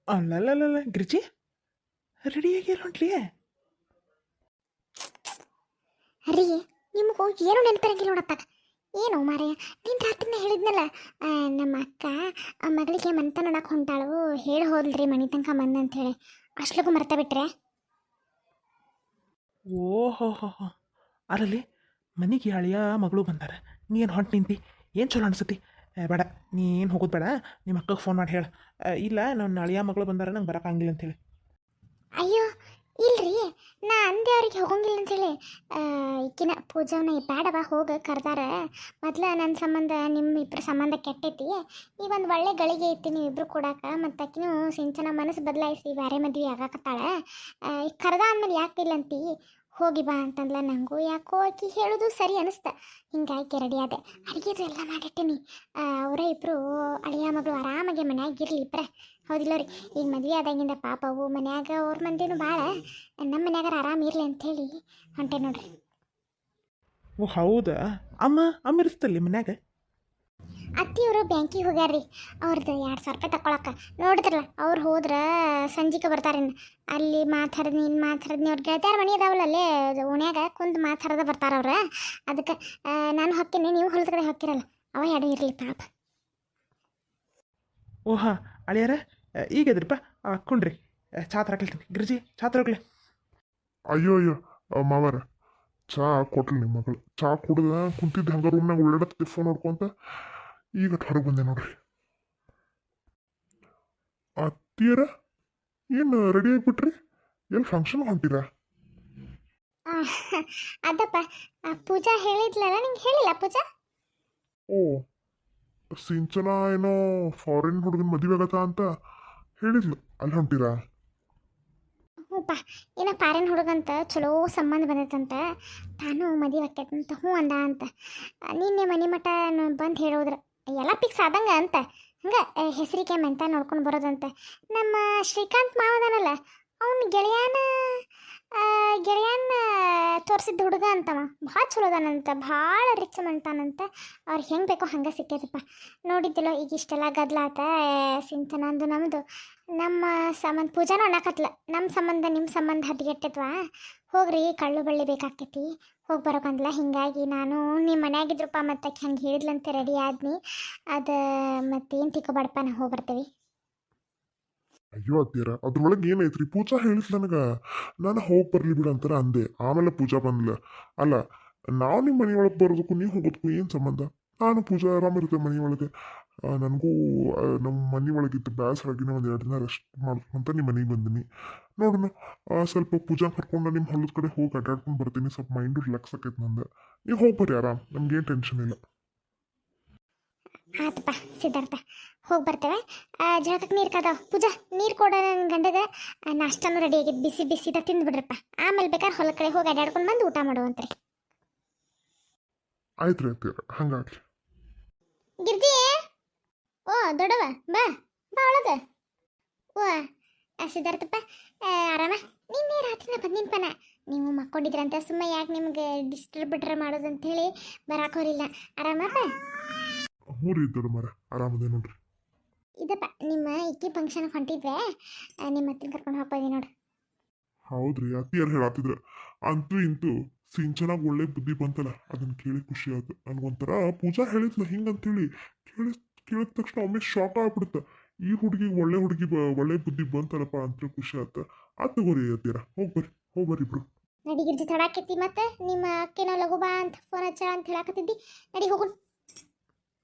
ಅಲ್ಲಲ್ಲಲ್ಲ ಗಿರ್ಜಿ ರೆಡಿಯಾಗಿ ಹೊಂಟ್ಲಿ. ರೀ ನಿಮಗೂ ಏನು ನೆನಪಿರಂಗಿಲ್ಲ ನೋಡಪ್ಪ. ಏನು ಮಾರಯ್ಯ, ನೀನು ರಾತ್ರಿನೇ ಹೇಳಿದ್ನಲ್ಲ, ನಮ್ಮ ಅಕ್ಕ ಆ ಮಗಳಿಗೆ ಮಂತ ನೋಡಕ್ಕೆ ಹೊಂಟಾಳು, ಹೇಳಿ ಹೋದ್ಲ್ರಿ ಮನೆ ತನಕ ಬಂದ ಅಂತೇಳಿ. ಅಷ್ಟ್ಲಗೂ ಮರ್ತ ಬಿಟ್ರೆ? ಓಹೋ ಹೋ ಹೋ, ಅರಲ್ಲಿ ಮನೆಗೆ ಅಳಿಯ ಮಗಳು ಬಂದಾರ, ನೀ ಏನು ಹೊಂಟು ನಿಂತಿ? ಏನು ಚಲೋ ಅನ್ಸತಿ? ಬೇಡ, ನೀ ಏನು ಹೋಗೋದು ಬೇಡ, ನಿಮ್ಮ ಅಕ್ಕಗೆ ಫೋನ್ ಮಾಡಿ ಹೇಳು. ಇಲ್ಲ ನನ್ನ ಅಳಿಯ ಮಗಳು ಬಂದಾರ, ನಂಗೆ ಬರೋಕ್ಕಾಗಿಲ್ಲ ಅಂತೇಳಿ. ಅಯ್ಯೋ ಇಲ್ರಿ, ನಾ ಅಂದೆ ಅವ್ರಿಗೆ ಹೋಗಂಗಿಲ್ಲ ಅಂತೇಳಿ. ಈಕಿನ ಪೂಜಾವನ್ನ ಬೇಡವಾ ಹೋಗ ಕರ್ದಾರ. ಮೊದ್ಲ ನನ್ನ ಸಂಬಂಧ ನಿಮ್ಮ ಇಬ್ಬರ ಸಂಬಂಧ ಕೆಟ್ಟೈತಿ. ಈ ಒಂದು ಒಳ್ಳೆ ಗಳಿಗೆ ಐತಿ ನೀವಿಬ್ರು ಕೊಡಾಕ. ಮತ್ತು ಆಕಿನೂ ಸಿಂಚನ ಮನಸ್ಸು ಬದಲಾಯಿಸಿ ಬೇರೆ ಮದ್ವೆ ಆಗಾಕತ್ತಾಳೆ. ಕರ್ದ ಅಂದ್ಮೇಲೆ ಯಾಕೆ ಇಲ್ಲಂತಿ, ಹೋಗಿ ಬಾ ಅಂತಂದ್ಲ. ನನಗೂ ಯಾಕೋ ಆಕಿ ಹೇಳೋದು ಸರಿ ಅನಿಸ್ತ. ಹಿಂಗಾಗಿ ರೆಡಿ ಆದೆ, ಅಡುಗೆದು ಎಲ್ಲ ಮಾಡಿಟ್ಟೀನಿ. ಅವರೇ ಇಬ್ಬರು ಅಳಿಯ ಮಗಳು ಆರಾಮಾಗಿ ಮನ್ಯಾಗ ಇರಲಿ ಇಬ್ಬರೇ. ಹೌದಿಲ್ಲ ರೀ, ಈಗ ಮದುವೆ ಆದಾಗಿಂದ ಪಾಪ ಅವು ಮನ್ಯಾಗ ಅವ್ರ ಮಂದಿನೂ ಭಾಳ ನಮ್ಮ ಮನ್ಯಾಗಾರ ಆರಾಮ ಇರಲಿ ಅಂಥೇಳಿ ಹೊಂಟೆ ನೋಡ್ರಿ. ಓ ಹೌದಾ, ಅಮ್ಮ ಇರ್ತಲ್ಲಿ ಮನ್ಯಾಗ? ಅತ್ತಿಯವರು ಬ್ಯಾಂಕಿಗೆ ಹೋಗ್ಯಾರ್ರಿ, ಅವ್ರದ್ದು 2,000 ರೂಪಾಯಿ ತಗೊಳಕ್ಕೆ. ನೋಡಿದ್ರಲ್ಲ, ಅವ್ರು ಹೋದ್ರೆ ಸಂಜಿಕೆ ಬರ್ತಾರೇನು, ಅಲ್ಲಿ ಮಾತಾಡ್ದು ಇಲ್ಲಿ ಮಾತಾಡ್ದು ಅವ್ರು ಗೆಳತಿಯಾರ ಮನೆ ಅದಾವಲ್ಲ ಅಲ್ಲೇ ಓಣ್ಯಾಗ ಕುಂದು ಮಾತಾಡ್ದ ಬರ್ತಾರವ್ರು. ಅದಕ್ಕೆ ನಾನು ಹೊಕ್ಕೇನೆ, ನೀವು ಹೊಲದ ಕಡೆ ಹೊಕ್ಕಿರಲ್ಲ, ಅವ ಎರಡು ಇರಲಿ ಪಾಪ. ಓಹಾ ಅಳಿಯಾರ, ಈಗ ಎದ್ರಿಪ್ಪ, ಕುಂಡ್ರಿ, ಚಾ ತರಕಲ್ತೀನಿ. ಗಿರ್ಜಿ ಚಾ ತರಕ್ಲೆ. ಅಯ್ಯೋ ಅಯ್ಯೋ ಮಾವಾರ, ಚಾ ಕೊಟ್ಲಿ ನಿಮ್ಮ ಮಗಳು. ಚಾ ಕುಡ್ದ ಕುಂತಿದ್ದು ಹಂಗ ರೂಮ್ನಾಗ ಉಳ್ಳಾಡತ್ತಿ ಫೋನ್ ನೋಡ್ಕೊಂತ ಈಗ ಹೊರಗೆ ಬಂದೆ ನೋಡ್ರಿ. ಅತ್ತಿಯರ ಏನು ರೆಡಿ ಆಗಿಬಿಟ್ರಿ? ಎಲ್ಲಿ ಫಂಕ್ಷನ್ ಹೊಂಟಿರಾ? ಅದಪ್ಪ, ಪೂಜಾ ಹೇಳಿದ್ಲಲ್ಲ, ನಿಂಗೆ ಹೇಳಿಲ್ಲ ಪೂಜಾ? ಓ, ಸಿಂಚನ ಏನೋ ಫಾರಿನ್ ಹುಡುಗನ ಮದುವೆ ಆಗತ್ತ ಅಂತ ಹೇಳಿದ್ಲು, ಅಲ್ಲಿ ಹೊಂಟಿರಾ? ಹ್ಞೂಪ್ಪ, ಏನೋ ಪಾರಿನ ಹುಡುಗಂತ ಚಲೋ ಸಂಬಂಧ ಬಂದೈತಂತ, ತಾನು ಮದುವೆ ಆಕೈತಂತ ಹ್ಞೂ ಅಂದ ಅಂತ. ನಿನ್ನೆ ಮನೆ ಮಠ ಬಂದು ಹೇಳೋದ್ರ ಎಲ್ಲ ಫಿಕ್ಸ್ ಆದಂಗೆ ಅಂತ. ಹಂಗೆ ಹೆಸರಿಗೆ ಮೆಂತ ನೋಡ್ಕೊಂಡು ಬರೋದಂತ. ನಮ್ಮ ಶ್ರೀಕಾಂತ್ ಮಾವದನಲ್ಲ, ಅವನು ಗೆಳೆಯನ ತೋರಿಸಿದ ಹುಡುಗ ಅಂತವ, ಭಾಳ ಚಲೋ ಅದಾನಂತ, ಭಾಳ ರಿಚ್ ಮಂಟಾನಂತ. ಅವ್ರಿಗೆ ಹೆಂಗೆ ಬೇಕೋ ಹಂಗೆ ಸಿಕ್ಕೈತಪ್ಪ. ನೋಡಿದ್ದಿಲ್ಲೋ ಈಗ ಇಷ್ಟೆಲ್ಲ ಗದ್ಲಾತ ಸಿಂಚನಂದು ನಮ್ಮದು. ನಮ್ಮ ಸಂಬಂಧ ಪೂಜಾನು ಅನ್ನಕತ್ಲ, ನಮ್ಮ ಸಂಬಂಧ ನಿಮ್ಮ ಸಂಬಂಧ ಹದ್ಗೆಟ್ಟತ್ವಾ, ಹೋಗ್ರಿ ಕಳ್ಳು ಬಳ್ಳಿ ಬೇಕಾಕೈತಿ, ಹೋಗಿ ಬರೋಕಂದ್ಲ. ಹಿಂಗಾಗಿ ನಾನು ನಿಮ್ಮ ಮನ್ಯಾಗಿದ್ರಪ್ಪ, ಮತ್ತೆ ಹಂಗೆ ಹೇಳಿದ್ಲಂತೆ ರೆಡಿ ಆದ್ನಿ. ಅದು ಮತ್ತೇನು ತಿಕ್ಕೋಬೇಡಪ್ಪ, ನಾವು ಹೋಗಿ ಬರ್ತೀವಿ. ಅಯ್ಯೋ ಅತ್ತಿಯರ, ಅದ್ರೊಳಗೆ ಏನೈತ್ರಿ? ಪೂಜಾ ಹೇಳಿದ್ ನನಗೆ, ನಾನು ಹೋಗಿ ಬರ್ಲಿ ಬಿಡು ಅಂತಾರ ಅಂದೆ. ಆಮೇಲೆ ಪೂಜಾ ಬಂದ್ಲ. ಅಲ್ಲ, ನಾವು ನಿಮ್ಮ ಮನೆಯೊಳಗೆ ಬರೋದಕ್ಕೂ ನೀವು ಹೋಗೋದಕ್ಕೂ ಏನು ಸಂಬಂಧ? ನಾನು ಪೂಜಾ ಆರಾಮಿರ್ತೇವೆ ಮನೆಯೊಳಗೆ. ನನಗೂ ನಮ್ಮ ಮನೆಯೊಳಗಿದ್ದು ಬೇಸರಾಗಿನ ಒಂದು 2 ದಿನ ರೆಸ್ಟ್ ಮಾಡ್ಬೇಕಂತ ನಿಮ್ಮ ಮನೆಗೆ ಬಂದೀನಿ. ನೋಡೋಣ, ಸ್ವಲ್ಪ ಪೂಜಾ ಕರ್ಕೊಂಡು ನಿಮ್ಮ ಹೊಲದ ಕಡೆ ಹೋಗಿ ಅಡ್ಡಾಡ್ಕೊಂಡು ಬರ್ತೀನಿ. ಸ್ವಲ್ಪ ಮೈಂಡು ರಿಲ್ಯಾಕ್ಸ್ ಆಕೈತೆ ನಂದು. ನೀವು ಹೋಗಿ ಬರ್ರಿ ಆರಾಮ್, ನಮ್ಗೇನು ಟೆನ್ಷನ್ ಇಲ್ಲ. ಆತಪ್ಪ ಸಿದ್ಧಾರ್ಥ, ಹೋಗಿ ಬರ್ತೇವೆ. ಜಳಕಕ್ಕೆ ನೀರು ಕದಾವ. ಪೂಜಾ ನೀರು ಕೊಡ ನನ್ನ ಗಂಡಗೆ. ನಾಷ್ಟನೂ ರೆಡಿ ಆಗಿದ್ದು, ಬಿಸಿ ಬಿಸಿದ ತಿಂದ್ಬಿಡ್ರಪ್ಪ. ಆಮೇಲೆ ಬೇಕಾದ್ರೆ ಹೊಲ ಕಡೆ ಹೋಗಿ ಅಡ್ಡಾಡ್ಕೊಂಡು ಬಂದು ಊಟ ಮಾಡುವಂತ್ರಿ. ಆಯ್ತು ರೀ ಅತ್ತಿಯರ, ಹಂಗಾಗ್ಲಿ. ಗಿರ್ಜಿ, ಓ ದೊಡ್ಡವ, ಬಾ ಬಾ ಒಳಗೆ. ಓ ಸಿದ್ಧಾರ್ಥಪ್ಪ, ಆರಾಮ? ನಿನ್ನೆ ರಾತ್ರಿನ ಬಂದಿನ್ಪನ, ನೀವು ಮಕ್ಕೊಂಡಿದ್ರಂತ ಸುಮ್ಮ ಯಾಕೆ ನಿಮ್ಗೆ ಡಿಸ್ಟರ್ಬಿಟ್ರೆ ಮಾಡೋದಂತ ಹೇಳಿ ಬರಾಕ್ ಹೋರಿಲ್ಲ. ಆರಾಮಪ್ಪ? ಹ್ಞೂ ರೀ ದೊಡ್ಡಮ್ಮರ, ಆರಾಮದೇ ನೋಡ್ರಿ. ಇದಪ್ಪ ನಿಮ್ಮ ಇಕ್ಕಿ ಫಂಕ್ಷನ್ ಹೊಂಟಿದ್ವೆ, ನಿಮ್ಮ ಹತ್ತಿರ ಕರ್ಕೊಂಡು ಹೋಗ್ಬೋದು ನೋಡ್ರಿ. ಹೌದ್ರಿ, ಅತ್ತಿಯರು ಹೇಳತ್ತಿದ್ರ. ಅಂತೂ ಇಂತೂ ಸಿಂಚನಾಗ ಒಳ್ಳೆ ಬುದ್ಧಿ ಬಂತಲ್ಲ, ಅದನ್ನ ಕೇಳಿ ಖುಷಿ ಆಯ್ತು ನನಗೊಂಥರ. ಪೂಜಾ ಹೇಳಿದ್ಲ ಹಿಂಗಂತೇಳಿ ಕೇಳಿದ ತಕ್ಷಣ ಒಮ್ಮೆ ಶಾಕ್ ಆಗ್ಬಿಡುತ್ತೆ. ಈ ಹುಡುಗಿ ಒಳ್ಳೆ ಹುಡುಗಿ ಒಳ್ಳೆ ಬುದ್ಧಿ ಬಂತಲ್ಲಪ್ಪ ಅಂತ ಖುಷಿ ಆಯ್ತು. ತಗೋರಿ ಅತ್ತಿಯರ, ಹೋಗ್ಬರ್ರಿ ಇಬ್ರು. ನಡಿ ಗಿರ್ಜಿ, ತಡಾಕೈತಿ. ಮತ್ತೆ ನಿಮ್ಮ ಅಕ್ಕೇನೋ ಲಘು ಬಾ ಅಂತ ಫೋನ್ ಹಚ್ಚ ಅಂತ ಹೇಳಾಕತ್ತಿದ್ದಿ. ನಡಿ ಹೋಗು.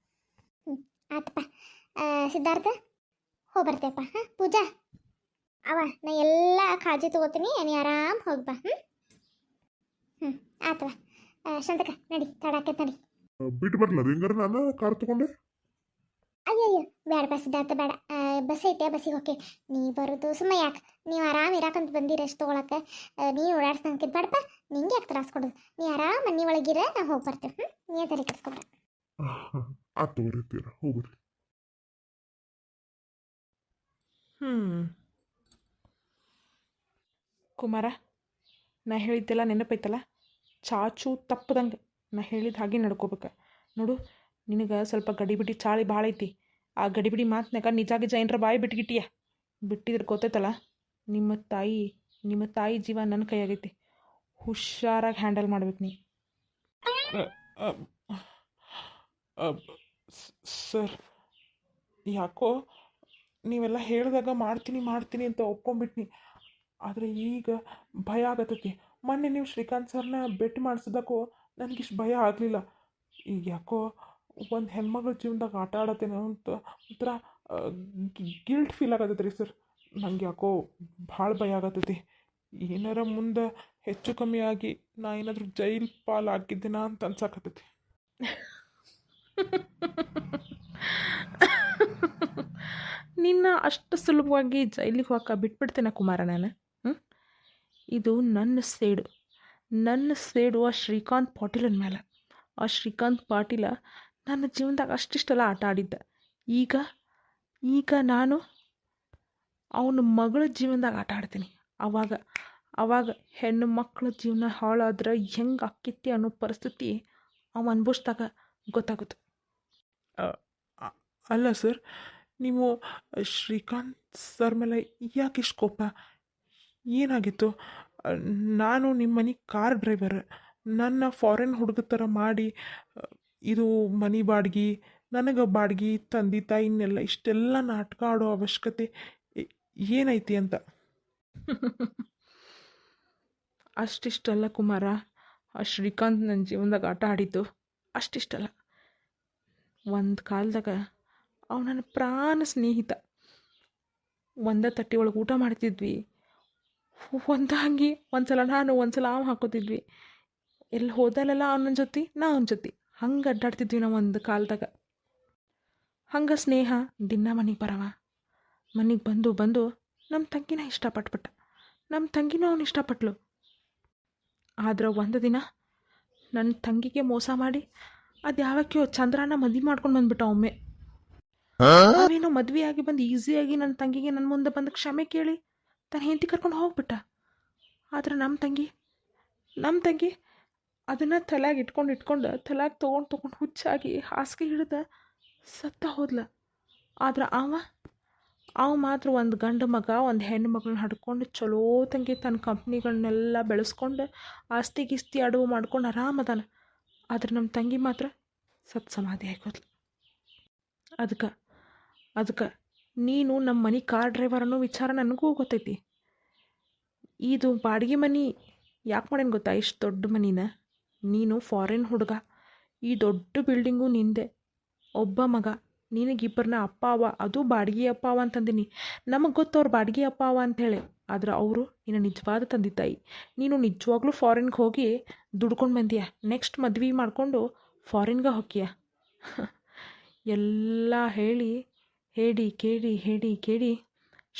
ಆತಪ್ಪ ಸಿದ್ಧಾರ್ಥ, ಹೋಗಿ ಬರ್ತೇಪ್ಪ. ಹಾಂ ಪೂಜಾ, ಅವ ನಾ ಎಲ್ಲ ಕಾಳಜಿ ತಗೋತೀನಿ, ನೀ ಆರಾಮ್ ಹೋಗಿ ಬಾ. ಆತವ. ಶಾಂತಕ ನಡಿ, ತಡಾಕೈತೆ ನಡಿ. ಬಿಟ್ಟು ಬರ್ಲ ಹೆಂಗಾರ ನಾನು ಕಾರ್ ತಗೊಂಡೆ? ಅಯ್ಯಯ್ಯೋ ಬೇಡಪ್ಪ ಸಿದ್ಧಾರ್ಥ, ಬೇಡ. ಬಸ್ ಐತೆ, ಬಸ್ಸಿಗೆ ಹೋಗಿ. ನೀ ಬರೋದು ಸುಮ್ಮ ಯಾಕೆ, ನೀವು ಆರಾಮ್ ಇರಾಕಂತ ಬಂದಿ ರೆಸ್ಟ್ ತೊಗೊಳಕ್ಕೆ. ನೀನು ಓಡಾಡ್ಸ್ದಂಕಿದ್ ಬೇಡಪ್ಪ, ನಿಂಗೆ ಯಾಕೆ ತ್ರಾಸ ಕೊಡೋದು. ನೀ ಆರಾಮ್ ಮನೆ ಒಳಗಿರ, ನಾವು ಹೋಗಿ ಬರ್ತೇವೆ. ನೀ ತಲೆ ಕೆಡಿಸ್ಕೊಬೇಡ. ತಗೋರಿ ಅತ್ತಿಯರ, ಹೋಗ್ಬರ್ರಿ. ಕುಮಾರ, ನಾ ಹೇಳಿದ್ದೆಲ್ಲ ನೆನಪೈತಲ್ಲ, ಚಾಚು ತಪ್ಪದಂಗೆ ನಾ ಹೇಳಿದ ಹಾಗೆ ನಡ್ಕೋಬೇಕು ನೋಡು. ನಿನಗೆ ಸ್ವಲ್ಪ ಗಡಿಬಿಡಿ ಚಾಳಿ ಭಾಳ ಐತಿ. ಆ ಗಡಿಬಿಡಿ ಮಾತನಾಗ ನಿಜಾಗಿ ಜೈನರ ಬಾಯಿ ಬಿಟ್ಗಿಟ್ಟಿಯ. ಬಿಟ್ಟಿದ್ರೆ ಗೊತ್ತೈತಲ್ಲ, ನಿಮ್ಮ ತಾಯಿ ಜೀವ ನನ್ನ ಕೈಯಾಗೈತಿ. ಹುಷಾರಾಗಿ ಹ್ಯಾಂಡಲ್ ಮಾಡ್ಬೇಕು ನೀ. ಸರ್, ಯಾಕೋ ನೀವೆಲ್ಲ ಹೇಳಿದಾಗ ಮಾಡ್ತೀನಿ ಅಂತ ಒಪ್ಕೊಂಡ್ಬಿಟ್ನಿ. ಆದರೆ ಈಗ ಭಯ ಆಗತ್ತೈತಿ. ಮೊನ್ನೆ ನೀವು ಶ್ರೀಕಾಂತ್ ಸರ್ನ ಭೇಟಿ ಮಾಡಿಸಿದಕ್ಕೂ ನನಗಿಷ್ಟು ಭಯ ಆಗಲಿಲ್ಲ. ಈಗ ಯಾಕೋ ಒಂದು ಹೆಣ್ಮಗಳ ಜೀವನದಾಗ ಆಟ ಆಡತ್ತೇನೋ ಅಂತ ಒಂಥರ ಗಿಲ್ಟ್ ಫೀಲ್ ಆಗತ್ತೈತೆ ರೀ ಸರ್. ನಂಗೆ ಯಾಕೋ ಭಾಳ ಭಯ ಆಗತ್ತೈತಿ. ಏನಾರ ಮುಂದೆ ಹೆಚ್ಚು ಕಮ್ಮಿ ಆಗಿ ನಾ ಏನಾದರೂ ಜೈಲ್ ಪಾಲ್ ಆಗಿದ್ದೀನ ಅಂತ ಅನ್ಸಾಕತ್ತೈತಿ. ನಿನ್ನ ಅಷ್ಟು ಸುಲಭವಾಗಿ ಜೈಲಿಗೆ ಹೋಗಕ್ಕೆ ಬಿಟ್ಬಿಡ್ತೇನೆ ಕುಮಾರ ನಾನು. ಇದು ನನ್ನ ಸೇಡು ಆ ಶ್ರೀಕಾಂತ್ ಪಾಟೀಲನ ಮೇಲೆ. ಆ ಶ್ರೀಕಾಂತ್ ಪಾಟೀಲ ನನ್ನ ಜೀವನದಾಗ ಅಷ್ಟಿಷ್ಟೆಲ್ಲ ಆಟ ಆಡಿದ್ದ. ಈಗ ನಾನು ಅವನ ಮಗಳ ಜೀವನದಾಗ ಆಟ ಆಡ್ತೀನಿ. ಅವಾಗ ಹೆಣ್ಣು ಮಕ್ಕಳ ಜೀವನ ಹಾಳಾದ್ರೆ ಹೆಂಗೆ ಆಕ್ಕಿತ್ತಿ ಅನ್ನೋ ಪರಿಸ್ಥಿತಿ ಅವ ಅನ್ಭವಿಸ್ದಾಗ ಗೊತ್ತಾಗುತ್ತೆ. ಅಲ್ಲ ಸರ್, ನೀವು ಶ್ರೀಕಾಂತ್ ಸರ್ ಮೇಲೆ ಯಾಕೆ ಇಷ್ಟು ಕೋಪ? ಏನಾಗಿತ್ತು? ನಾನು ನಿಮ್ಮ ಮನೆ ಕಾರ್ ಡ್ರೈವರ್. ನನ್ನ ಫಾರಿನ್ ಹುಡುಗ ಥರ ಮಾಡಿ ಇದು ಮನೆ ಬಾಡ್ಗೆ, ನನಗೆ ಬಾಡ್ಗೆ, ತಂದೆ ತಾಯಿನೆಲ್ಲ ಇಷ್ಟೆಲ್ಲ ನಾಟಕ ಆಡೋ ಅವಶ್ಯಕತೆ ಏನೈತಿ ಅಂತ. ಅಷ್ಟಿಷ್ಟಲ್ಲ ಕುಮಾರ, ಆ ಶ್ರೀಕಾಂತ್ ನನ್ನ ಜೀವನದಾಗ ಆಟ ಆಡಿದ್ದು ಅಷ್ಟಿಷ್ಟಲ್ಲ. ಒಂದು ಕಾಲದಾಗ ಅವ ನನ್ನ ಪ್ರಾಣ ಸ್ನೇಹಿತ. ಒಂದೇ ತಟ್ಟೆ ಒಳಗೆ ಊಟ ಮಾಡ್ತಿದ್ವಿ. ಒಂದಾಗಿ ಒಂದ್ಸಲ ನಾನು ಒಂದ್ಸಲ ಅವ ಹಾಕೋತಿದ್ವಿ. ಎಲ್ಲಿ ಹೋದಲ್ಲೆಲ್ಲ ಅವನ ಜೊತೆ ನಾ ಅವನ ಜೊತೆ ಹಂಗೆ ಅಡ್ಡಾಡ್ತಿದ್ವಿ ನಾವು ಒಂದು ಕಾಲದಾಗ. ಹಂಗೆ ಸ್ನೇಹ ದಿನ ಮನೆಗೆ ಬರವ. ಮನೆಗೆ ಬಂದು ನಮ್ಮ ತಂಗಿನ ಇಷ್ಟಪಟ್ಬಿಟ್ಟ. ನಮ್ಮ ತಂಗಿನೂ ಅವನು ಇಷ್ಟಪಟ್ಲು. ಆದ್ರೆ ಒಂದು ದಿನ ನನ್ನ ತಂಗಿಗೆ ಮೋಸ ಮಾಡಿ ಅದು ಯಾವಕ್ಕೋ ಚಂದ್ರನ ಮದುವೆ ಮಾಡ್ಕೊಂಡು ಬಂದ್ಬಿಟ್ಟ ಒಮ್ಮೆ. ಅವೇನೋ ಮದುವೆಯಾಗಿ ಬಂದು ಈಸಿಯಾಗಿ ನನ್ನ ತಂಗಿಗೆ ನನ್ನ ಮುಂದೆ ಬಂದು ಕ್ಷಮೆ ಕೇಳಿ ತನ್ನ ಹೆಂಡತಿ ಕರ್ಕೊಂಡು ಹೋಗ್ಬಿಟ್ಟ. ಆದ್ರೆ ನಮ್ಮ ತಂಗಿ ಅದನ್ನು ತಲೆಯಾಗಿ ಇಟ್ಕೊಂಡು ತಲೆಯಾಗಿ ತೊಗೊಂಡು ಹುಚ್ಚಾಗಿ ಹಾಸಿಗೆ ಹಿಡಿದ ಸತ್ತ ಹೋದ್ಲ. ಆದ್ರೆ ಅವ ಮಾತ್ರ ಒಂದು ಗಂಡು ಮಗ ಒಂದು ಹೆಣ್ಣು ಮಗಳನ್ನ ಹಡ್ಕೊಂಡು ಚಲೋ ತಂಗಿ ತನ್ನ ಕಂಪ್ನಿಗಳನ್ನೆಲ್ಲ ಬೆಳೆಸ್ಕೊಂಡು ಆಸ್ತಿ ಗಿಸ್ತಿ ಅಡವು ಮಾಡ್ಕೊಂಡು ಆರಾಮದಾನ. ಆದ್ರೆ ನಮ್ಮ ತಂಗಿ ಮಾತ್ರ ಸತ್ ಸಮಾಧಿ ಆಗೋದ್ಲು. ಅದಕ್ಕೆ ನೀನು ನಮ್ಮ ಮನೆ ಕಾರ್ ಡ್ರೈವರ್ ಅನ್ನೋ ವಿಚಾರ ನನಗೂ ಗೊತ್ತೈತಿ. ಇದು ಬಾಡಿಗೆ ಮನೆ ಯಾಕೆ ಮಾಡೇನು ಗೊತ್ತಾ? ಇಷ್ಟು ದೊಡ್ಡ ಮನಿನ ನೀನು ಫಾರಿನ್ ಹುಡುಗ, ಈ ದೊಡ್ಡ ಬಿಲ್ಡಿಂಗು ನಿಂದೆ, ಒಬ್ಬ ಮಗ, ನಿನಗಿಬ್ಬರನ್ನ ಅಪ್ಪ ಅವ, ಅದು ಬಾಡಿಗೆ ಅಪ್ಪ ಅವ ಅಂತಂದಿನಿ. ನಮಗೆ ಗೊತ್ತವ್ರು ಬಾಡಿಗೆ ಅಪ್ಪ ಅವ ಅಂಥೇಳಿ. ಆದ್ರೆ ಅವರು ನಿನ್ನ ನಿಜವಾದ ತಂದೆ ತಾಯಿ. ನೀನು ನಿಜವಾಗ್ಲೂ ಫಾರಿನ್ಗೆ ಹೋಗಿ ದುಡ್ಕೊಂಡು ಬಂದೀಯ. ನೆಕ್ಸ್ಟ್ ಮದ್ವೆ ಮಾಡಿಕೊಂಡು ಫಾರಿನ್ಗೆ ಹೋಗ್ತೀಯ. ಎಲ್ಲ ಹೇಳಿ ಕೇಳಿ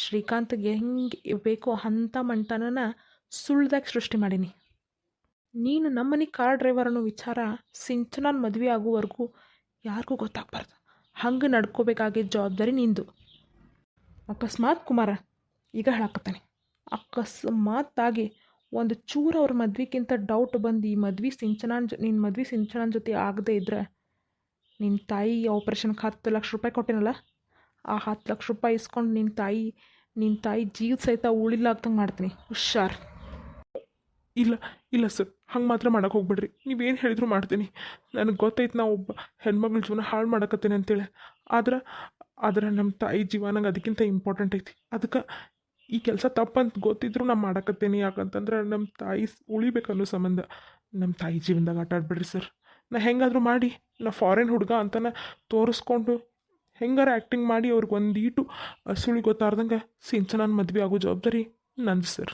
ಶ್ರೀಕಾಂತ್ಗೆ ಹೆಂಗೆ ಬೇಕೋ ಅಂಥ ಮಂಟನನ ಸುಳ್ಳ್ದಾಗ ಸೃಷ್ಟಿ ಮಾಡೀನಿ. ನೀನು ನಮ್ಮನೆ ಕಾರ್ ಡ್ರೈವರ್ ಅನ್ನೋ ವಿಚಾರ ಸಿಂಚನಾನ್ ಮದುವೆ ಆಗುವವರೆಗೂ ಯಾರಿಗೂ ಗೊತ್ತಾಗಬಾರ್ದು. ಹಂಗೆ ನಡ್ಕೋಬೇಕಾಗಿದ್ದ ಜವಾಬ್ದಾರಿ ನಿಂದು. ಅಕಸ್ಮಾತ್ ಕುಮಾರ, ಈಗ ಹೇಳಕತ್ತಾನೆ, ಅಕಸ್ಮಾತಾಗಿ ಒಂದು ಚೂರು ಅವ್ರ ಮದ್ವೆಗಿಂತ ಡೌಟ್ ಬಂದು ಈ ನಿನ್ನ ಮದ್ವೆ ಸಿಂಚನಾನ್ ಜೊತೆ ಆಗದೆ ಇದ್ರೆ ನಿನ್ನ ತಾಯಿ ಆಪ್ರೇಷನ್ಗೆ 10 ಲಕ್ಷ ರೂಪಾಯಿ ಕೊಟ್ಟಿನಲ್ಲ, ಆ 10 ಲಕ್ಷ ರೂಪಾಯಿ ಇಸ್ಕೊಂಡು ನಿನ್ನ ತಾಯಿ ಜೀವ ಸಹಿತ ಉಳಿಲ್ಲ ಆಗ್ತಂಗೆ ಮಾಡ್ತೀನಿ. ಹುಷಾರ್. ಇಲ್ಲ ಸರ್, ಹಂಗೆ ಮಾತ್ರ ಮಾಡೋಕೆ ಹೋಗ್ಬಿಡ್ರಿ. ನೀವೇನು ಹೇಳಿದ್ರು ಮಾಡ್ತೀನಿ. ನನಗೆ ಗೊತ್ತೈತೆ ನಾ ಒಬ್ಬ ಹೆಣ್ಮಗಳ ಜೀವನ ಹಾಳು ಮಾಡಕತ್ತೇನೆ ಅಂತೇಳಿ. ಆದ್ರೆ ನಮ್ಮ ತಾಯಿ ಜೀವ ನಂಗೆ ಅದಕ್ಕಿಂತ ಇಂಪಾರ್ಟೆಂಟ್ ಐತಿ. ಅದಕ್ಕೆ ಈ ಕೆಲಸ ತಪ್ಪಂತ ಗೊತ್ತಿದ್ರು ನಾ ಮಾಡಕತ್ತೇನೆ. ಯಾಕಂತಂದ್ರೆ ನಮ್ಮ ತಾಯಿ ಉಳಿಬೇಕನ್ನೋ ಸಂಬಂಧ. ನಮ್ಮ ತಾಯಿ ಜೀವನದಾಗ ಆಟ ಆಡ್ಬಿಡ್ರಿ ಸರ್. ನಾ ಹೆಂಗಾದರೂ ಮಾಡಿ ನಾ ಫಾರಿನ್ ಹುಡುಗ ಅಂತನ ತೋರಿಸ್ಕೊಂಡು ಹೆಂಗಾರ ಆ್ಯಕ್ಟಿಂಗ್ ಮಾಡಿ ಅವ್ರಿಗೆ ಒಂದೀಟು ಸುಳಿ ಗೊತ್ತಾರ್ದಂಗೆ ಸಿಂಚನಾನ್ ಮದುವೆ ಆಗೋ ಜವಾಬ್ದಾರಿ ನಂದು ಸರ್.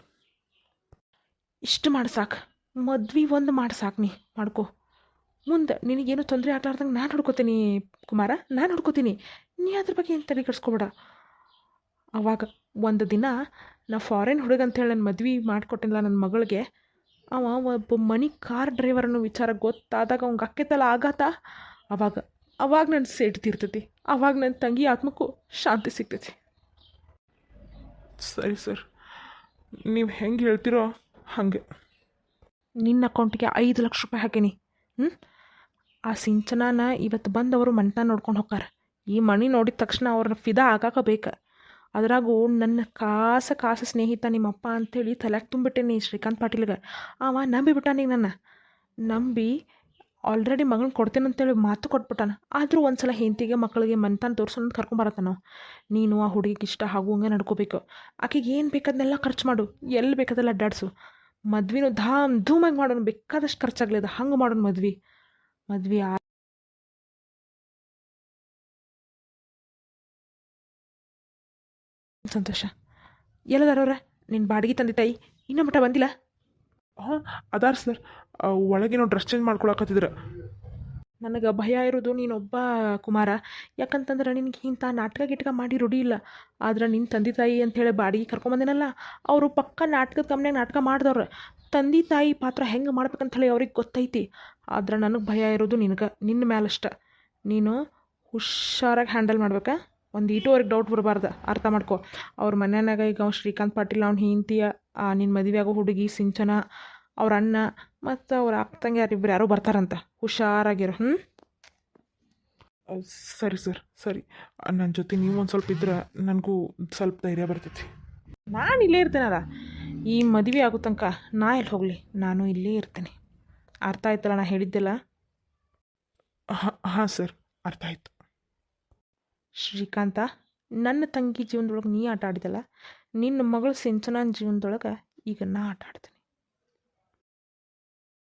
ಇಷ್ಟು ಮಾಡಿ ಸಾಕು, ಮದ್ವೆ ಒಂದು ಮಾಡಿ ಸಾಕು. ನೀ ಮಾಡ್ಕೊ. ಮುಂದೆ ನಿನಗೇನು ತೊಂದರೆ ಆಗ್ಲಾರ್ದಂಗೆ ನಾನು ನೋಡ್ಕೋತೀನಿ ಕುಮಾರ, ನಾನು ನೋಡ್ಕೋತೀನಿ. ನೀ ಅದ್ರ ಬಗ್ಗೆ ಏನು ತಲೆ ಕೆಡಿಸ್ಕೊಬೇಡ. ಆವಾಗ ಒಂದು ದಿನ ನಾ ಫಾರಿನ್ ಹುಡುಗ ಅಂತೇಳಿ ನನ್ನ ಮದ್ವೆ ಮಾಡಿಕೊಟ್ಟಿಲ್ಲ ನನ್ನ ಮಗಳಿಗೆ. ಅವ ಒಬ್ಬ ಮನೆ ಕಾರ್ ಡ್ರೈವರ್ ಅನ್ನೋ ವಿಚಾರ ಗೊತ್ತಾದಾಗ ಅವ್ನಿಗೆ ಅಕ್ಕೆತಲ್ಲ ಆಘಾತ. ಅವಾಗ ನನ್ನ ಸೇಡು ತೀರ್ತೈತಿ. ಆವಾಗ ನನ್ನ ತಂಗಿ ಆತ್ಮಕ್ಕೂ ಶಾಂತಿ ಸಿಗ್ತೈತಿ. ಸರಿ ಸರ್, ನೀವು ಹೆಂಗೆ ಹೇಳ್ತಿರೋ ಹಾಗೆ. ನಿನ್ನ ಅಕೌಂಟಿಗೆ 5 ಲಕ್ಷ ರೂಪಾಯಿ ಹಾಕೀನಿ. ಆ ಸಿಂಚನಾನ ಇವತ್ತು ಬಂದವರು ಮಂಟ ನೋಡ್ಕೊಂಡು ಹೋಗಾರ. ಈ ಮಣಿ ನೋಡಿದ ತಕ್ಷಣ ಅವ್ರನ್ನ ಫಿದಾ ಆಗಾಕ ಬೇಕು. ಅದ್ರಾಗೂ ನನ್ನ ಕಾಸ ಸ್ನೇಹಿತ ನಿಮ್ಮಪ್ಪ ಅಂಥೇಳಿ ತಲೆಗೆ ತುಂಬಿಟ್ಟೇನಿ ಶ್ರೀಕಾಂತ್ ಪಾಟೀಲ್ಗೆ. ಅವ ನಂಬಿಬಿಟ್ಟಾನೀಗ ನನ್ನ ನಂಬಿ ಆಲ್ರೆಡಿ ಮಗಳನ್ನ ಕೊಡ್ತೇನಂತೇಳಿ ಮಾತು ಕೊಟ್ಬಿಟ್ಟಾನ. ಆದರೂ ಒಂದು ಸಲ ಹೆಂಡತಿಗೆ ಮಕ್ಕಳಿಗೆ ಮನ್ತಾನ ತೋರ್ಸೋಣ ಕರ್ಕೊಂಬರತ್ತ ನಾವು. ನೀನು ಆ ಹುಡುಗಿಗೆ ಇಷ್ಟ ಹಾಗೂ ಹಂಗೆ ನಡ್ಕೋಬೇಕು. ಆಕೆಗೆ ಏನು ಬೇಕಾದನ್ನೆಲ್ಲ ಖರ್ಚು ಮಾಡು, ಎಲ್ಲಿ ಬೇಕಾದೆಲ್ಲ ಅಡ್ಡಾಡ್ಸು. ಮದ್ವೆನೂ ಧೂಮಾಗಿ ಮಾಡೋಣ, ಬೇಕಾದಷ್ಟು ಖರ್ಚಾಗ್ಲಿದ ಹಂಗೆ ಮಾಡೋಣ ಮದ್ವೆ ಸಂತೋಷ. ಎಲ್ಲದಾರವ್ರ ನಿನ್ನ ಬಾಡಿಗೆ ತಂದೆ ತಾಯಿ ಇನ್ನೂ ಮಟ್ಟ ಬಂದಿಲ್ಲ? ಹಾಂ ಅದಾರ ಸರ್, ಒಳಗೇನೋ ಡ್ರೆಸ್ ಚೇಂಜ್ ಮಾಡ್ಕೊಳಕತ್ತಿದ್ರು. ನನಗೆ ಭಯ ಇರೋದು ನೀನೊಬ್ಬ ಕುಮಾರ. ಯಾಕಂತಂದ್ರೆ ನಿನಗೆ ಇಂಥ ನಾಟಕ ಗಿಟಕ ಮಾಡಿ ರೂಢಿ ಇಲ್ಲ. ಆದ್ರೆ ನಿನ್ನ ತಂದೆ ತಾಯಿ ಅಂಥೇಳಿ ಬಾಡಿಗೆ ಕರ್ಕೊಂಬಂದಿನಲ್ಲ, ಅವರು ಪಕ್ಕ ನಾಟಕದ ಕಂಪ್ನ್ಯಾಗ ನಾಟಕ ಮಾಡಿದವ್ರು. ತಂದೆ ತಾಯಿ ಪಾತ್ರ ಹೆಂಗೆ ಮಾಡ್ಬೇಕಂತ ಅವ್ರಿಗೆ ಗೊತ್ತೈತಿ. ಆದ್ರೆ ನನಗೆ ಭಯ ಇರೋದು ನಿನ್ನ ಮ್ಯಾಲಷ್ಟ. ನೀನು ಹುಷಾರಾಗಿ ಹ್ಯಾಂಡಲ್ ಮಾಡ್ಬೇಕಾ. ಒಂದು ಅವ್ರಿಗೆ ಡೌಟ್ ಬರಬಾರ್ದು, ಅರ್ಥ ಮಾಡ್ಕೊ. ಅವ್ರ ಮನ್ಯಾನಾಗ ಈಗ ಅವ್ನು ಶ್ರೀಕಾಂತ್ ಪಾಟೀಲ್ ಅವ್ನ ಹೆಂಡತಿಯ ನಿನ್ನ ಮದುವೆ ಆಗೋ ಹುಡುಗಿ ಸಿಂಚನ, ಅವ್ರ ಅಣ್ಣ ಮತ್ತು ಅವ್ರ ಅಕ್ಕಂಗೆ ಯಾರಿಬ್ಬರು ಯಾರೋ ಬರ್ತಾರಂತ. ಹುಷಾರಾಗಿರು. ಸರಿ ಸರ್, ಸರಿ. ನನ್ನ ಜೊತೆ ನೀವು ಒಂದು ಸ್ವಲ್ಪ ಇದ್ರೆ ನನಗೂ ಸ್ವಲ್ಪ ಧೈರ್ಯ ಬರ್ತೈತಿ. ನಾನು ಇಲ್ಲೇ ಇರ್ತೇನಲ್ಲ, ಈ ಮದುವೆ ಆಗೋ ತನಕ ನಾ ಎಲ್ಲಿ ಹೋಗಲಿ, ನಾನು ಇಲ್ಲೇ ಇರ್ತೇನೆ. ಅರ್ಥ ಆಯ್ತಲ್ಲ ನಾ ಹೇಳಿದ್ದೆಲ್ಲ? ಹಾಂ ಸರ್, ಅರ್ಥ ಆಯ್ತು. ಶ್ರೀಕಾಂತ, ನನ್ನ ತಂಗಿ ಜೀವನದೊಳಗೆ ನೀ ಆಟ ಆಡಿದಲ್ಲ, ನಿನ್ನ ಮಗಳು ಸಿಂಚನನ ಜೀವನದೊಳಗೆ ಈಗ ನಾ ಆಟ ಆಡ್ತೀನಿ.